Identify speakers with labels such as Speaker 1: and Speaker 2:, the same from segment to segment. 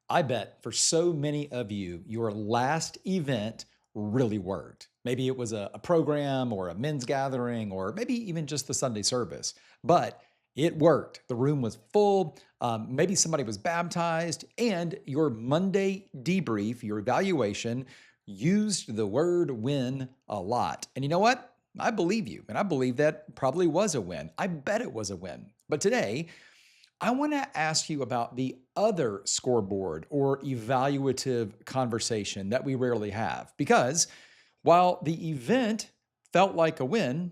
Speaker 1: I bet for so many of you, your last event really worked. Maybe it was a program or a men's gathering, or maybe even just the Sunday service, but it worked. The room was full. Maybe somebody was baptized, and your Monday debrief, your evaluation, used the word win a lot. And you know what? I believe you, and I believe that probably was a win. I bet it was a win. But today, I want to ask you about the other scoreboard or evaluative conversation that we rarely have. Because while the event felt like a win,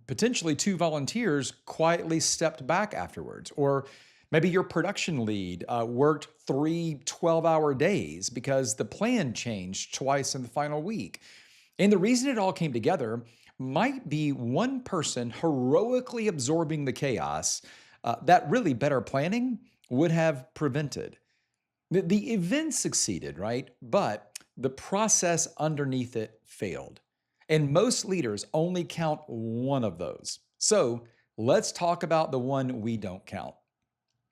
Speaker 1: potentially two volunteers quietly stepped back afterwards. Or maybe your production lead worked 3 12-hour days because the plan changed twice in the final week. And the reason it all came together might be one person heroically absorbing the chaos that really better planning would have prevented. The event succeeded, right? But the process underneath it failed. And most leaders only count one of those. So let's talk about the one we don't count.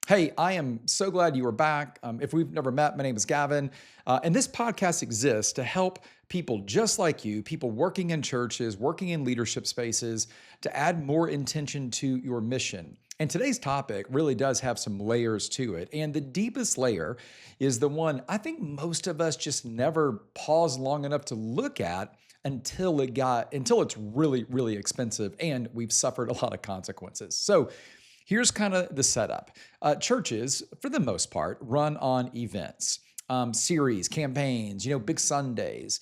Speaker 1: Hey, I am so glad you are back. If we've never met, my name is Gavin, and this podcast exists to help people just like you, people working in churches, working in leadership spaces, to add more intention to your mission. And today's topic really does have some layers to it. And the deepest layer is the one I think most of us just never pause long enough to look at until it's really, really expensive and we've suffered a lot of consequences. So here's kind of the setup. Churches, for the most part, run on events, series, campaigns, big Sundays.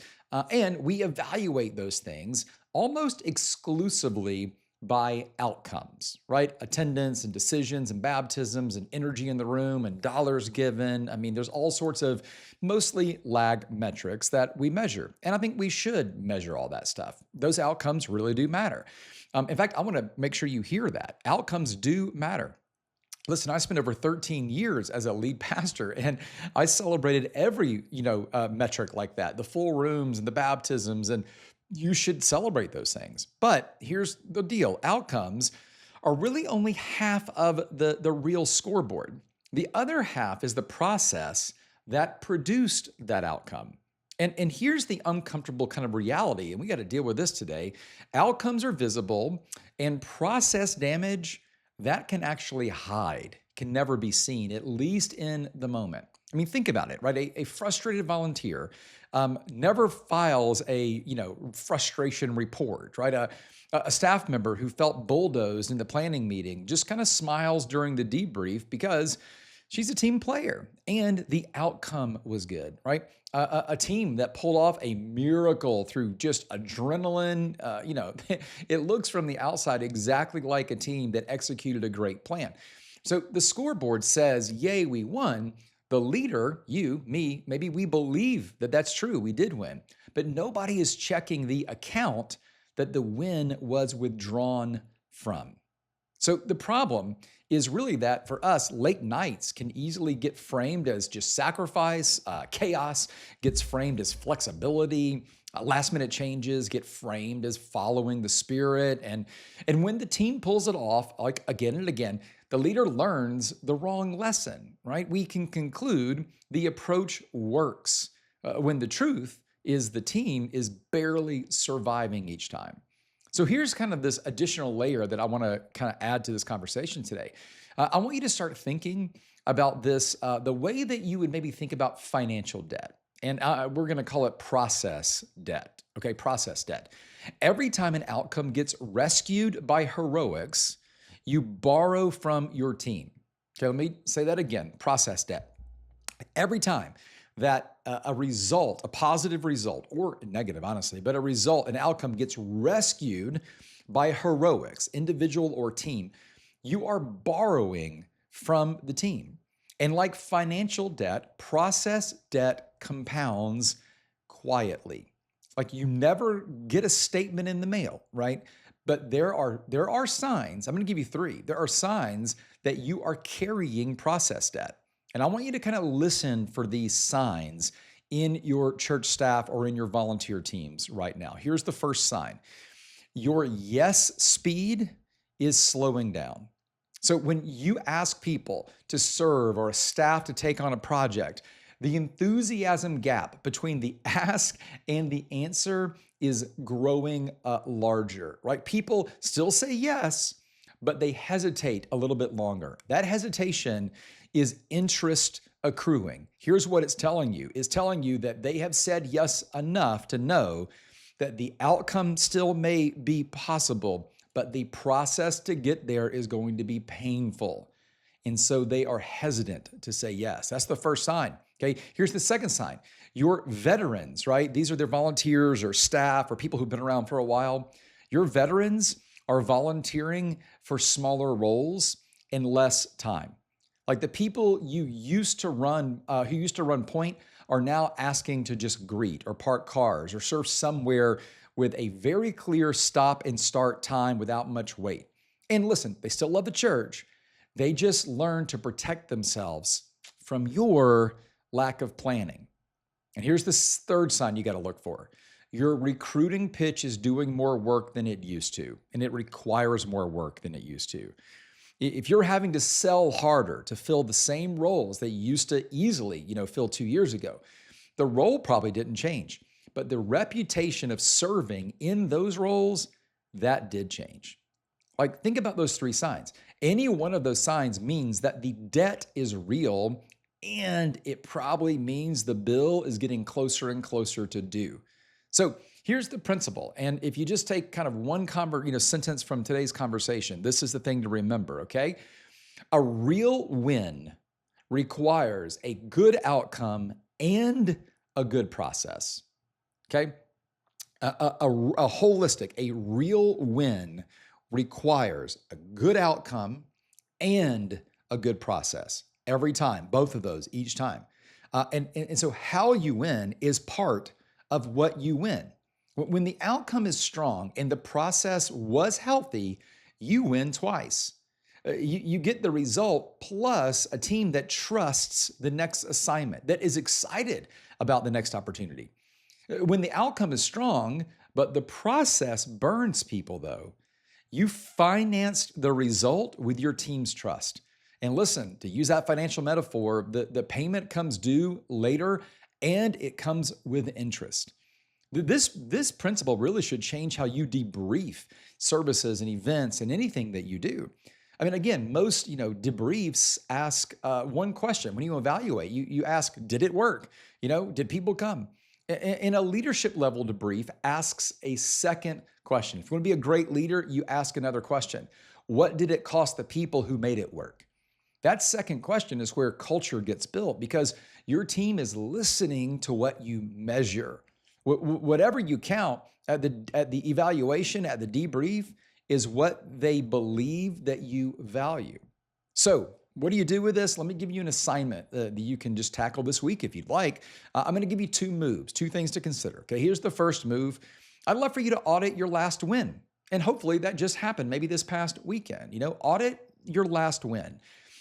Speaker 1: And we evaluate those things almost exclusively by outcomes, right? Attendance and decisions and baptisms and energy in the room and dollars given. I mean, there's all sorts of mostly lag metrics that we measure. And I think we should measure all that stuff. Those outcomes really do matter. In fact, I want to make sure you hear that. Outcomes do matter. Listen, I spent over 13 years as a lead pastor, and I celebrated every, metric like that, the full rooms and the baptisms, and you should celebrate those things. But here's the deal. Outcomes are really only half of the real scoreboard. The other half is the process that produced that outcome. And here's the uncomfortable kind of reality, and we got to deal with this today. Outcomes are visible, and process damage, that can actually hide, can never be seen, at least in the moment. I mean, think about it, right? A frustrated volunteer never files a frustration report, right? A staff member who felt bulldozed in the planning meeting just kind of smiles during the debrief because she's a team player and the outcome was good, right? A team that pulled off a miracle through just adrenaline, it looks from the outside exactly like a team that executed a great plan. So the scoreboard says, yay, we won. The leader, you, me, maybe we believe that that's true. We did win, but nobody is checking the account that the win was withdrawn from. So the problem is really that for us, late nights can easily get framed as just sacrifice, chaos gets framed as flexibility, last minute changes get framed as following the spirit. And when the team pulls it off, like again and again, the leader learns the wrong lesson, right? We can conclude the approach works when the truth is the team is barely surviving each time. So here's kind of this additional layer that I want to kind of add to this conversation today. I want you to start thinking about this the way that you would maybe think about financial debt. And we're going to call it process debt. Okay, process debt. Every time an outcome gets rescued by heroics, you borrow from your team. Okay, let me say that again, process debt. Every time that a result, a positive result, or negative, honestly, but a result, an outcome gets rescued by heroics, individual or team, you are borrowing from the team. And like financial debt, process debt compounds quietly. Like you never get a statement in the mail, right? But there are signs. I'm going to give you three. There are signs that you are carrying process debt. And I want you to kind of listen for these signs in your church staff or in your volunteer teams right now. Here's the first sign. Your yes speed is slowing down. So when you ask people to serve or a staff to take on a project, The enthusiasm gap between the ask and the answer is growing larger, right? People still say yes, but they hesitate a little bit longer. That hesitation is interest accruing. Here's what it's telling you. It's telling you that they have said yes enough to know that the outcome still may be possible, but the process to get there is going to be painful. And so they are hesitant to say yes. That's the first sign. Okay. Here's the second sign. Your veterans, right? These are their volunteers or staff or people who've been around for a while. Your veterans are volunteering for smaller roles in less time. Like the people you used to run, who used to run point, are now asking to just greet or park cars or serve somewhere with a very clear stop and start time without much wait. And listen, they still love the church. They just learn to protect themselves from your lack of planning. And here's the third sign you got to look for. Your recruiting pitch is doing more work than it used to, and it requires more work than it used to. If you're having to sell harder to fill the same roles that you used to easily, fill 2 years ago, the role probably didn't change, but the reputation of serving in those roles, that did change. Like, think about those three signs. Any one of those signs means that the debt is real, and it probably means the bill is getting closer and closer to due. So here's the principle. And if you just take kind of one sentence from today's conversation, this is the thing to remember, okay? A real win requires a good outcome and a good process, okay? A holistic, a real win requires a good outcome and a good process every time, both of those each time. And so how you win is part of what you win. When the outcome is strong and the process was healthy, you win twice. You get the result plus a team that trusts the next assignment, that is excited about the next opportunity. When the outcome is strong, but the process burns people though, you financed the result with your team's trust. And listen, to use that financial metaphor, the payment comes due later and it comes with interest. This principle really should change how you debrief services and events and anything that you do. I mean, again, most debriefs ask one question. When you evaluate, you ask, did it work? Did people come? And a leadership level debrief asks a second question. If you want to be a great leader, you ask another question. What did it cost the people who made it work? That second question is where culture gets built because your team is listening to what you measure. Whatever you count at the evaluation, at the debrief, is what they believe that you value. So what do you do with this? Let me give you an assignment that you can just tackle this week if you'd like. I'm going to give you two things to consider. Okay, here's the first move. I'd love for you to audit your last win. And hopefully that just happened maybe this past weekend. Audit your last win.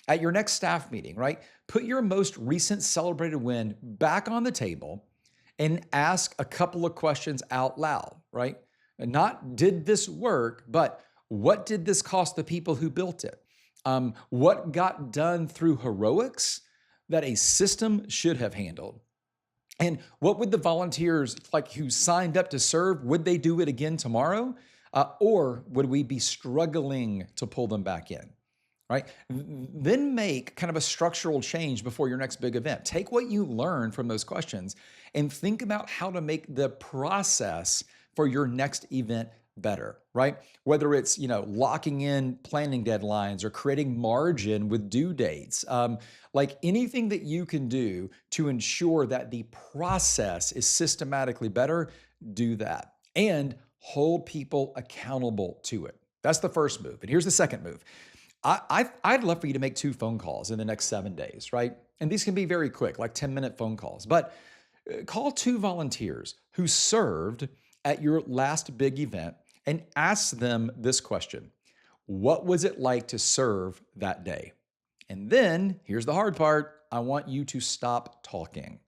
Speaker 1: At your next staff meeting, right? Put your most recent celebrated win back on the table and ask a couple of questions out loud, right? And not did this work, but what did this cost the people who built it? What got done through heroics that a system should have handled? And what would the volunteers who signed up to serve, would they do it again tomorrow? Or would we be struggling to pull them back in? Right? Then make kind of a structural change before your next big event. Take what you learned from those questions and think about how to make the process for your next event better, right? Whether it's, locking in planning deadlines or creating margin with due dates, like anything that you can do to ensure that the process is systematically better, do that and hold people accountable to it. That's the first move. And here's the second move. I'd love for you to make 2 phone calls in the next 7 days, right? And these can be very quick, like 10-minute phone calls. But call 2 volunteers who served at your last big event and ask them this question. What was it like to serve that day? And then, here's the hard part. I want you to stop talking.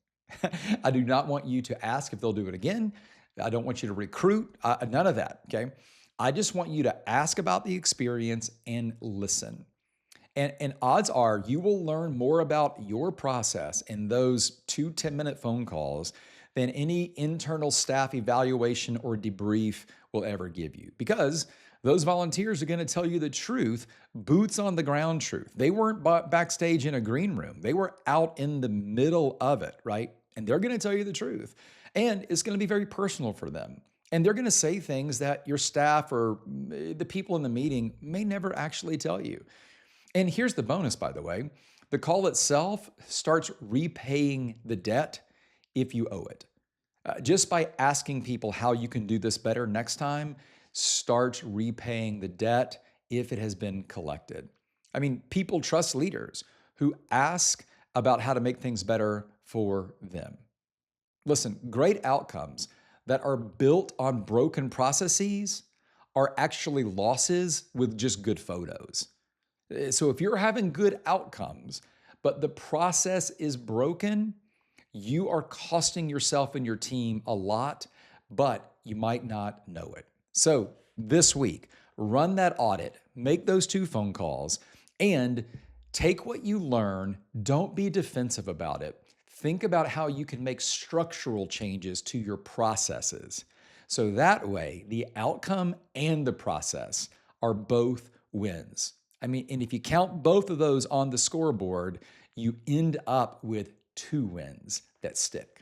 Speaker 1: I do not want you to ask if they'll do it again. I don't want you to recruit, none of that, okay? I just want you to ask about the experience and listen. And odds are you will learn more about your process in those 2 10-minute phone calls than any internal staff evaluation or debrief will ever give you. Because those volunteers are going to tell you the truth, boots on the ground truth. They weren't backstage in a green room, they were out in the middle of it, right? And they're going to tell you the truth. And it's going to be very personal for them. And they're going to say things that your staff or the people in the meeting may never actually tell you. And here's the bonus, by the way, the call itself starts repaying the debt if you owe it. Just by asking people how you can do this better next time starts repaying the debt if it has been collected. I mean, people trust leaders who ask about how to make things better for them. Listen, great outcomes that are built on broken processes are actually losses with just good photos. So if you're having good outcomes, but the process is broken, you are costing yourself and your team a lot, but you might not know it. So this week, run that audit, make those 2 phone calls, and take what you learn. Don't be defensive about it. Think about how you can make structural changes to your processes. So that way, the outcome and the process are both wins. I mean, and if you count both of those on the scoreboard, you end up with 2 wins that stick.